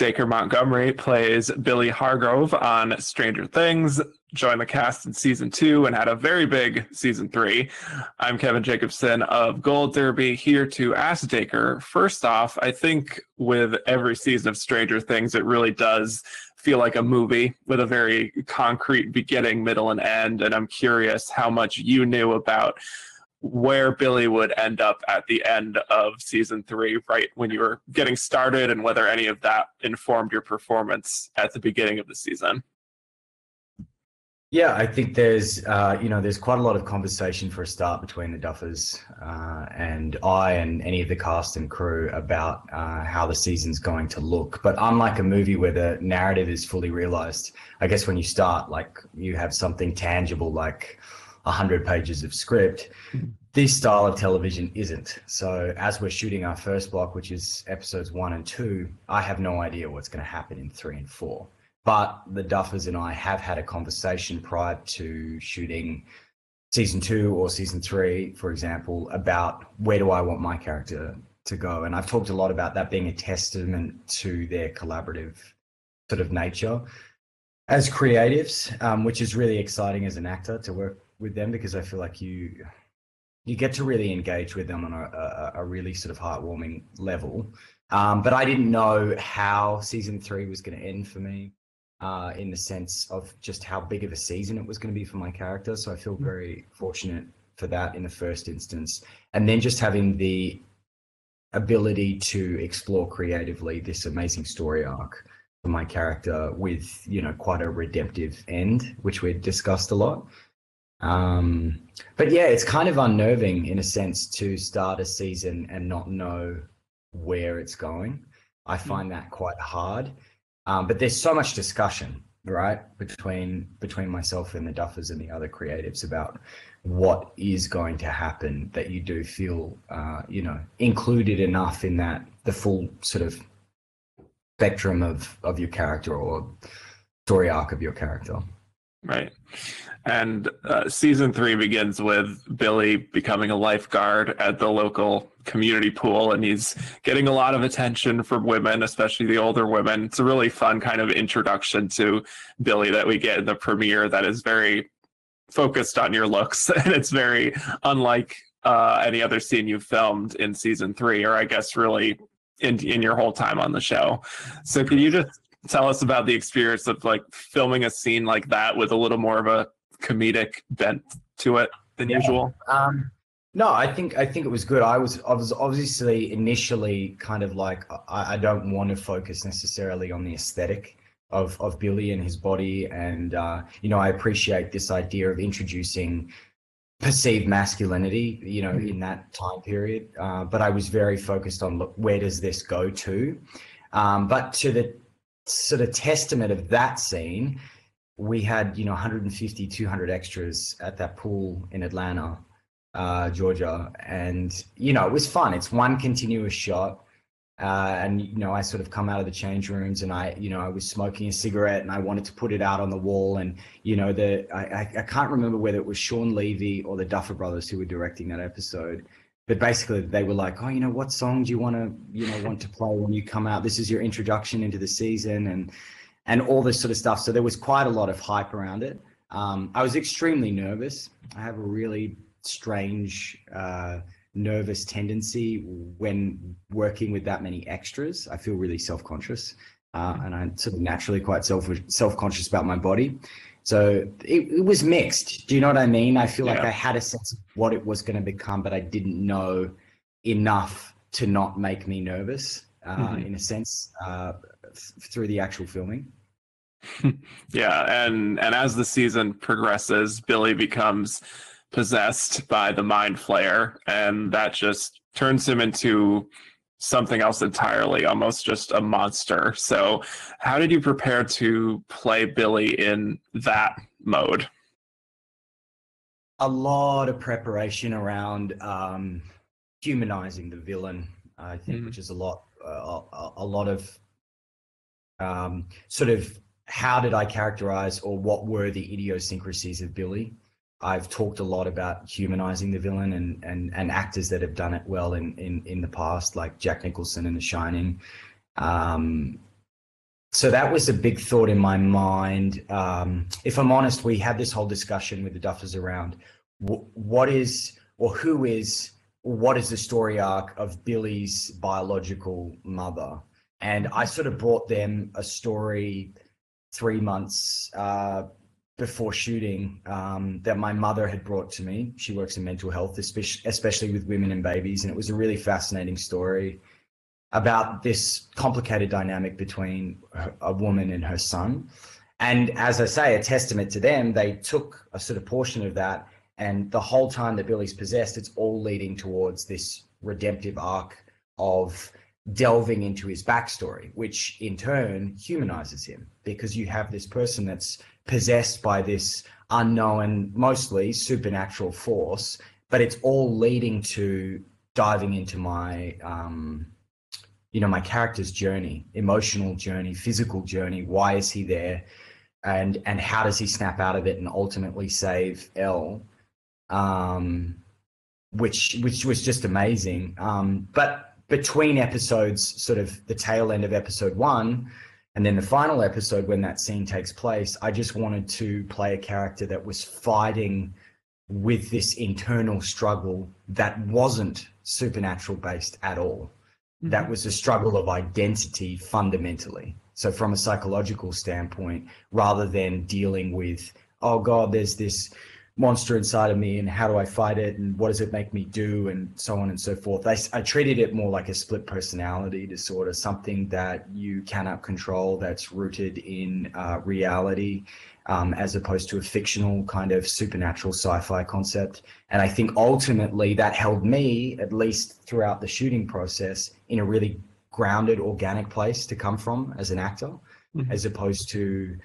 Dacre Montgomery plays Billy Hargrove on Stranger Things, joined the cast in season 2 and had a very big season 3. I'm Kevin Jacobsen of Gold Derby, here to ask Dacre, first off, I think with every season of Stranger Things, it really does feel like a movie with a very concrete beginning, middle, and end. And I'm curious how much you knew about where Billy would end up at the end of season 3, right when you were getting started, and whether any of that informed your performance at the beginning of the season. Yeah, I think there's quite a lot of conversation for a start between the Duffers and I and any of the cast and crew about how the season's going to look. But unlike a movie where the narrative is fully realized, I guess when you start, like, you have something tangible like 100 pages of script. This style of television isn't. So as we're shooting our first block, which is episodes 1 and 2, I have no idea what's going to happen in 3 and 4. But the Duffers and I have had a conversation prior to shooting season 2 or season 3, for example, about where do I want my character to go. And I've talked a lot about that being a testament to their collaborative sort of nature as creatives, which is really exciting as an actor to work with them, because I feel like you get to really engage with them on a really sort of heartwarming level. But I didn't know how season 3 was going to end for me, in the sense of just how big of a season it was going to be for my character. So I feel very fortunate for that in the first instance. And then just having the ability to explore creatively this amazing story arc for my character with, quite a redemptive end, which we discussed a lot. But yeah, it's kind of unnerving in a sense to start a season and not know where it's going. I find that quite hard. But there's so much discussion, right, between myself and the Duffers and the other creatives about what is going to happen, that you do feel, included enough in that, the full sort of spectrum of your character or story arc of your character. Right. And season 3 begins with Billy becoming a lifeguard at the local community pool, and he's getting a lot of attention from women, especially the older women. It's a really fun kind of introduction to Billy that we get in the premiere that is very focused on your looks, and it's very unlike any other scene you've filmed in season 3, or I guess really in your whole time on the show. So can you just tell us about the experience of like filming a scene like that with a little more of a comedic bent to it than usual? No, I think it was good. I was obviously initially kind of like, I don't want to focus necessarily on the aesthetic of Billy and his body. And, I appreciate this idea of introducing perceived masculinity, in that time period. But I was very focused on, look, where does this go to? But to the sort of testament of that scene, we had 150, 200 extras at that pool in Atlanta, Georgia, and it was fun. It's one continuous shot, and I sort of come out of the change rooms, and I was smoking a cigarette, and I wanted to put it out on the wall, and I can't remember whether it was Sean Levy or the Duffer brothers who were directing that episode. But basically, they were like, "Oh, what song do you want to play when you come out? This is your introduction into the season," and all this sort of stuff. So there was quite a lot of hype around it. I was extremely nervous. I have a really strange, nervous tendency when working with that many extras. I feel really self-conscious, and I'm sort of naturally quite self-conscious about my body. So it was mixed. Do you know what I mean? I feel like I had a sense of what it was going to become, but I didn't know enough to not make me nervous, in a sense, through the actual filming. Yeah, and as the season progresses, Billy becomes possessed by the Mind Flayer, and that just turns him into something else entirely, almost just a monster. So how did you prepare to play Billy in that mode? A lot of preparation around humanizing the villain, I think, which is a lot of sort of how did I characterize, or what were the idiosyncrasies of Billy? I've talked a lot about humanizing the villain and actors that have done it well in the past, like Jack Nicholson in The Shining. So that was a big thought in my mind. If I'm honest, we had this whole discussion with the Duffers around what is, or who is, or what is the story arc of Billy's biological mother. And I sort of brought them a story 3 months before shooting that my mother had brought to me. She works in mental health, especially with women and babies. And it was a really fascinating story about this complicated dynamic between a woman and her son. And as I say, a testament to them, they took a sort of portion of that, and the whole time that Billy's possessed, it's all leading towards this redemptive arc of delving into his backstory, which in turn humanizes him, because you have this person that's possessed by this unknown, mostly supernatural force, but it's all leading to diving into my my character's journey, emotional journey, physical journey. Why is he there? And how does he snap out of it and ultimately save Elle? Which was just amazing. But between episodes, sort of the tail end of episode 1 and then the final episode, when that scene takes place, I just wanted to play a character that was fighting with this internal struggle that wasn't supernatural based at all. That was a struggle of identity fundamentally. So from a psychological standpoint, rather than dealing with, oh God, there's this monster inside of me and how do I fight it and what does it make me do and so on and so forth. I treated it more like a split personality disorder, something that you cannot control, that's rooted in reality, as opposed to a fictional kind of supernatural sci-fi concept. And I think ultimately that held me, at least throughout the shooting process, in a really grounded, organic place to come from as an actor, as opposed to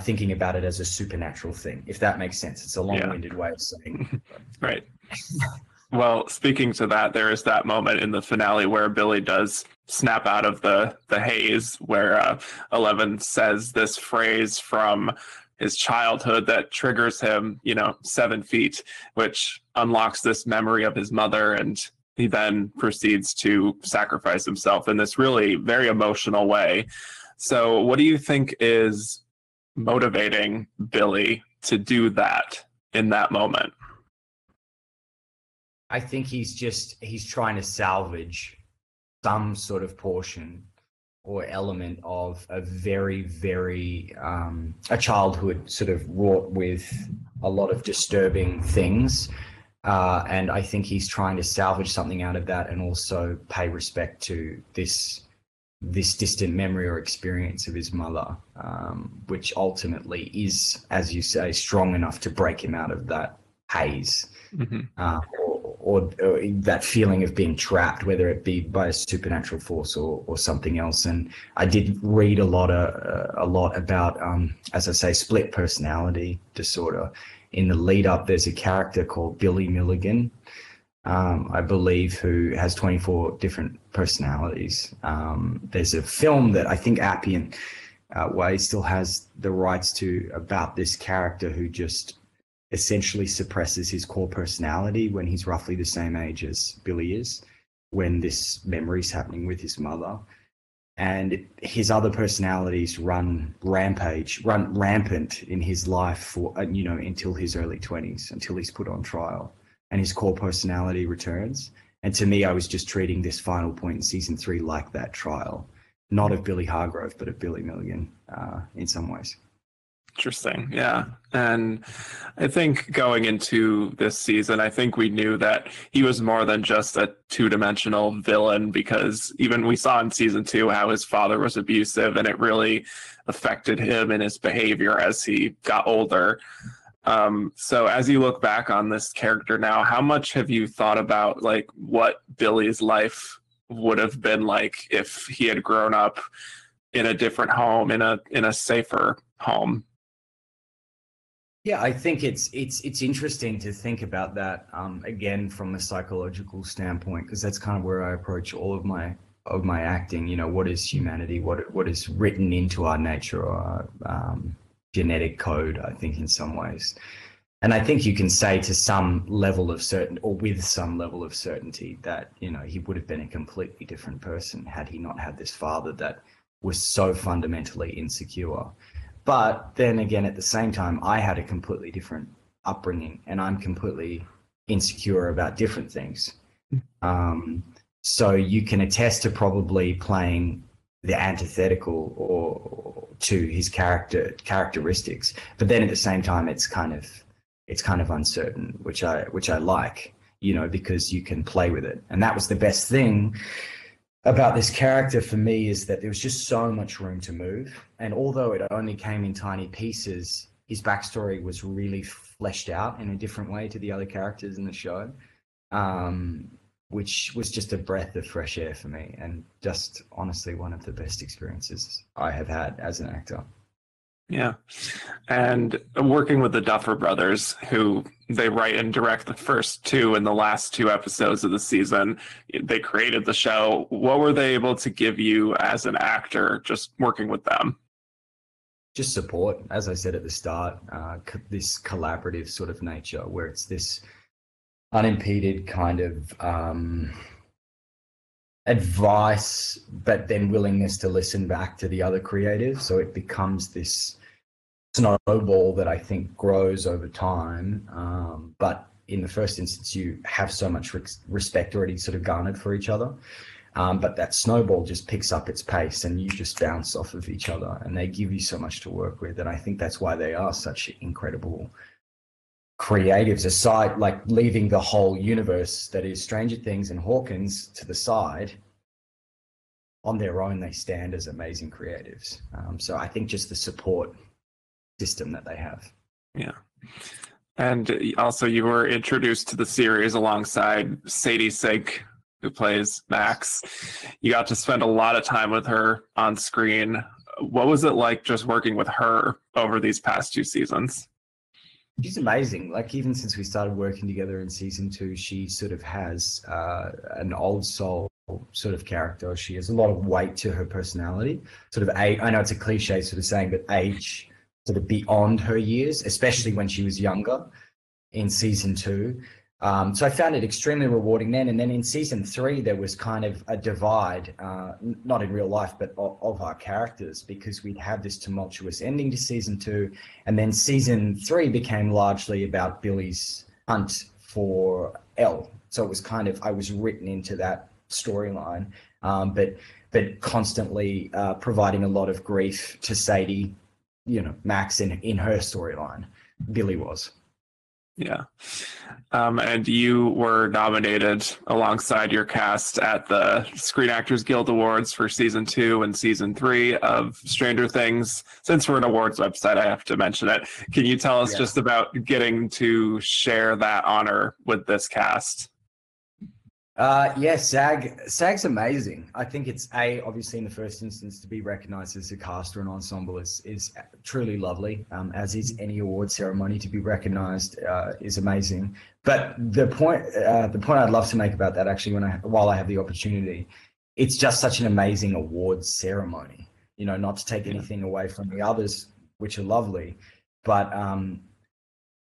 thinking about it as a supernatural thing, if that makes sense. It's a long-winded way of saying it. Right. Well, speaking to that, there is that moment in the finale where Billy does snap out of the haze, where Eleven says this phrase from his childhood that triggers him, 7 feet, which unlocks this memory of his mother, and he then proceeds to sacrifice himself in this really very emotional way. So what do you think is motivating Billy to do that in that moment? I think he's trying to salvage some sort of portion or element of a very, very a childhood sort of wrought with a lot of disturbing things. And I think he's trying to salvage something out of that and also pay respect to this distant memory or experience of his mother, which ultimately is, as you say, strong enough to break him out of that haze, or that feeling of being trapped, whether it be by a supernatural force or something else. And I did read a lot about, as I say, split personality disorder. In the lead up, there's a character called Billy Milligan, I believe, who has 24 different personalities. There's a film that I think Appian Way still has the rights to about this character who just essentially suppresses his core personality when he's roughly the same age as Billy is, when this memory's happening with his mother. And his other personalities run rampant in his life for, until his early 20s, until he's put on trial and his core personality returns. And to me, I was just treating this final point in season 3 like that trial, not of Billy Hargrove, but of Billy Milligan in some ways. Interesting. Yeah. And I think going into this season, I think we knew that he was more than just a two-dimensional villain, because even we saw in season 2 how his father was abusive, and it really affected him and his behavior as he got older. So as you look back on this character now, how much have you thought about like what Billy's life would have been like if he had grown up in a different home, in a safer home? Yeah, I think it's interesting to think about that again from a psychological standpoint, because that's kind of where I approach all of my acting. What is humanity? What is written into our nature or our genetic code? I think in some ways, and I think you can say to some level of certainty, or with some level of certainty, that he would have been a completely different person had he not had this father that was so fundamentally insecure. But then again, at the same time, I had a completely different upbringing, and I'm completely insecure about different things. So you can attest to probably playing the antithetical or to his characteristics, but then at the same time, it's kind of uncertain, which I like, because you can play with it. And that was the best thing about this character for me, is that there was just so much room to move. And although it only came in tiny pieces, his backstory was really fleshed out in a different way to the other characters in the show, which was just a breath of fresh air for me, and just honestly one of the best experiences I have had as an actor. Yeah. And working with the Duffer brothers, who they write and direct the first two and the last two episodes of the season, they created the show. What were they able to give you as an actor just working with them? Just support, as I said at the start, this collaborative sort of nature where it's this unimpeded kind of advice, but then willingness to listen back to the other creatives. So it becomes this snowball that I think grows over time. But in the first instance, you have so much respect already sort of garnered for each other. But that snowball just picks up its pace, and you just bounce off of each other, and they give you so much to work with. And I think that's why they are such incredible creatives, aside, like leaving the whole universe that is Stranger Things and Hawkins to the side. On their own, they stand as amazing creatives. So I think just the support system that they have. Yeah. And also you were introduced to the series alongside Sadie Sink, who plays Max. You got to spend a lot of time with her on screen. What was it like just working with her over these past two seasons? She's amazing. Like, even since we started working together in season 2, she sort of has an old soul sort of character. She has a lot of weight to her personality. Sort of I know it's a cliche sort of saying, but age sort of beyond her years, especially when she was younger in season 2. So I found it extremely rewarding then. And then in season 3, there was kind of a divide, not in real life, but of our characters, because we'd have this tumultuous ending to season 2. And then season 3 became largely about Billy's hunt for Elle. So it was kind of, I was written into that storyline, but constantly providing a lot of grief to Sadie, Max in her storyline. Billy was. Yeah. And you were nominated alongside your cast at the Screen Actors Guild Awards for season 2 and season 3 of Stranger Things. Since we're an awards website, I have to mention it. Can you tell us just about getting to share that honor with this cast? SAG's amazing. I think it's obviously in the first instance, to be recognized as a cast or an ensemble is truly lovely, as is any award ceremony. To be recognized is amazing. But the point I'd love to make about that, actually, while I have the opportunity, it's just such an amazing awards ceremony. Not to take anything away from the others, which are lovely, but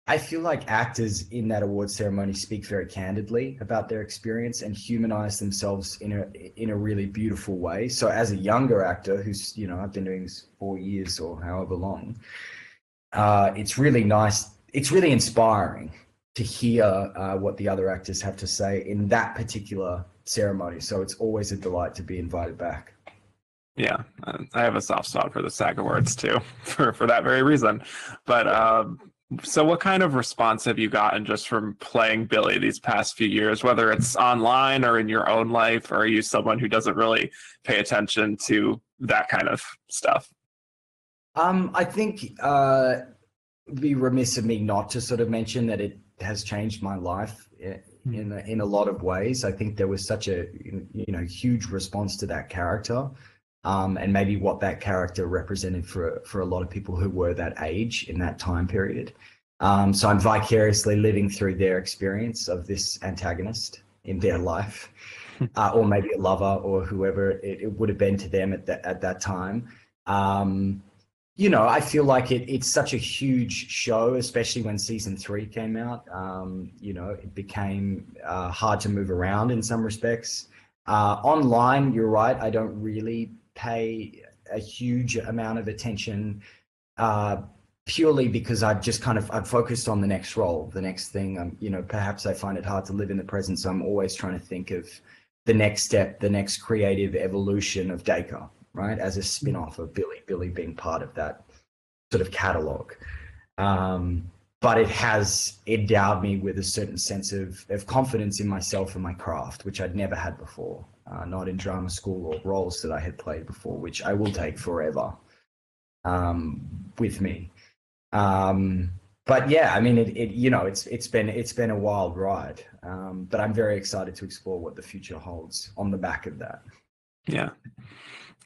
I feel like actors in that award ceremony speak very candidly about their experience and humanize themselves in a really beautiful way. So as a younger actor who's, I've been doing this 4 years or however long, it's really nice. It's really inspiring to hear what the other actors have to say in that particular ceremony. So it's always a delight to be invited back. Yeah, I have a soft spot for the SAG Awards too, for that very reason. But so what kind of response have you gotten just from playing Billy these past few years, whether it's online or in your own life, or are you someone who doesn't really pay attention to that kind of stuff? I think it'd be remiss of me not to sort of mention that it has changed my life in a lot of ways. I think there was such a huge response to that character. And maybe what that character represented for a lot of people who were that age in that time period. So I'm vicariously living through their experience of this antagonist in their life, or maybe a lover or whoever it would have been to them at that time. I feel like it's such a huge show, especially when season 3 came out. It became hard to move around in some respects. Online, you're right, I don't really pay a huge amount of attention, purely because I've focused on the next role, the next thing. Perhaps I find it hard to live in the present, so I'm always trying to think of the next step, the next creative evolution of Dacre, right? As a spin-off of Billy being part of that sort of catalog. But it has endowed me with a certain sense of confidence in myself and my craft, which I'd never had before, not in drama school or roles that I had played before, which I will take forever with me. But yeah, I mean, it's been a wild ride, but I'm very excited to explore what the future holds on the back of that. Yeah.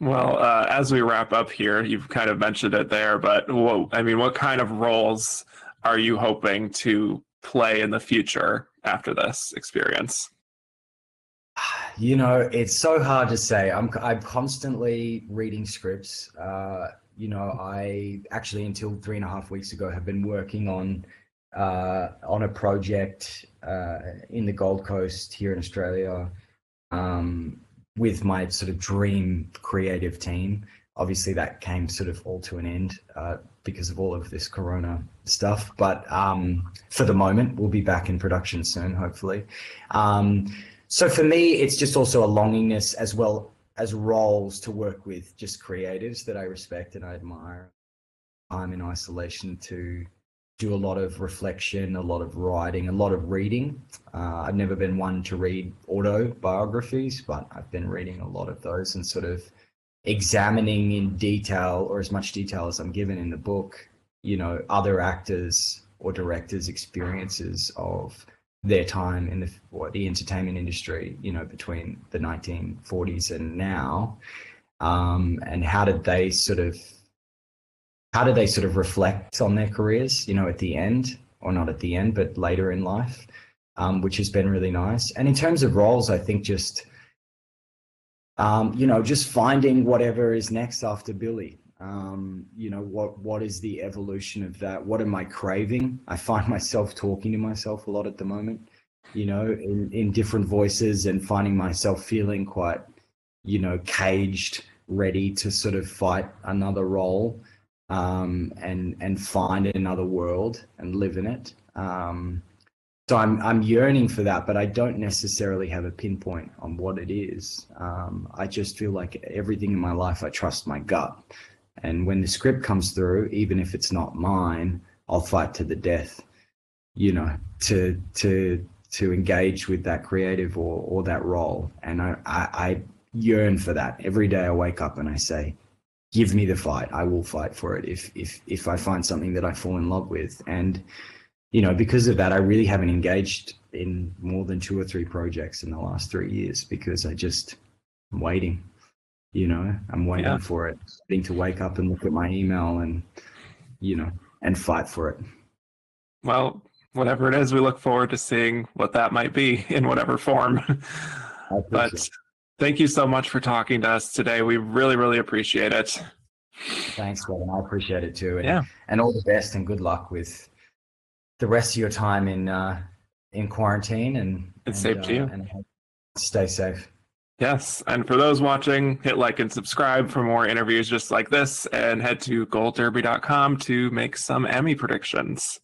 Well, as we wrap up here, you've kind of mentioned it there, but what kind of roles are you hoping to play in the future after this experience? It's so hard to say. I'm constantly reading scripts. I actually, until 3.5 weeks ago, have been working on a project in the Gold Coast here in Australia with my sort of dream creative team. Obviously, that came sort of all to an end because of all of this Corona stuff. But for the moment, we'll be back in production soon, hopefully. So for me, it's just also a longingness as well as roles to work with just creatives that I respect and I admire. I'm in isolation to do a lot of reflection, a lot of writing, a lot of reading. I've never been one to read autobiographies, but I've been reading a lot of those and sort of examining in detail, or as much detail as I'm given in the book, other actors or directors' experiences of their time in the entertainment industry, between the 1940s and now, and how did they sort of reflect on their careers, at the end, or not at the end, but later in life, which has been really nice. And in terms of roles, I think just finding whatever is next after Billy. What is the evolution of that? What am I craving? I find myself talking to myself a lot at the moment, in different voices, and finding myself feeling quite, caged, ready to sort of fight another role, and find another world and live in it. So I'm yearning for that, but I don't necessarily have a pinpoint on what it is. I just feel like everything in my life, I trust my gut. And when the script comes through, even if it's not mine, I'll fight to the death, to engage with that creative or that role. And I yearn for that. Every day I wake up and I say, give me the fight. I will fight for it if I find something that I fall in love with. And, because of that, I really haven't engaged in more than 2 or 3 projects in the last 3 years, because I'm waiting. I'm waiting for it, waiting to wake up and look at my email and, and fight for it. Well, whatever it is, we look forward to seeing what that might be in whatever form. But thank you so much for talking to us today. We really, really appreciate it. Thanks, Gordon. I appreciate it too. And, and all the best and good luck with the rest of your time in quarantine. And safe to you. And stay safe. Yes, and for those watching, hit like and subscribe for more interviews just like this, and head to goldderby.com to make some Emmy predictions.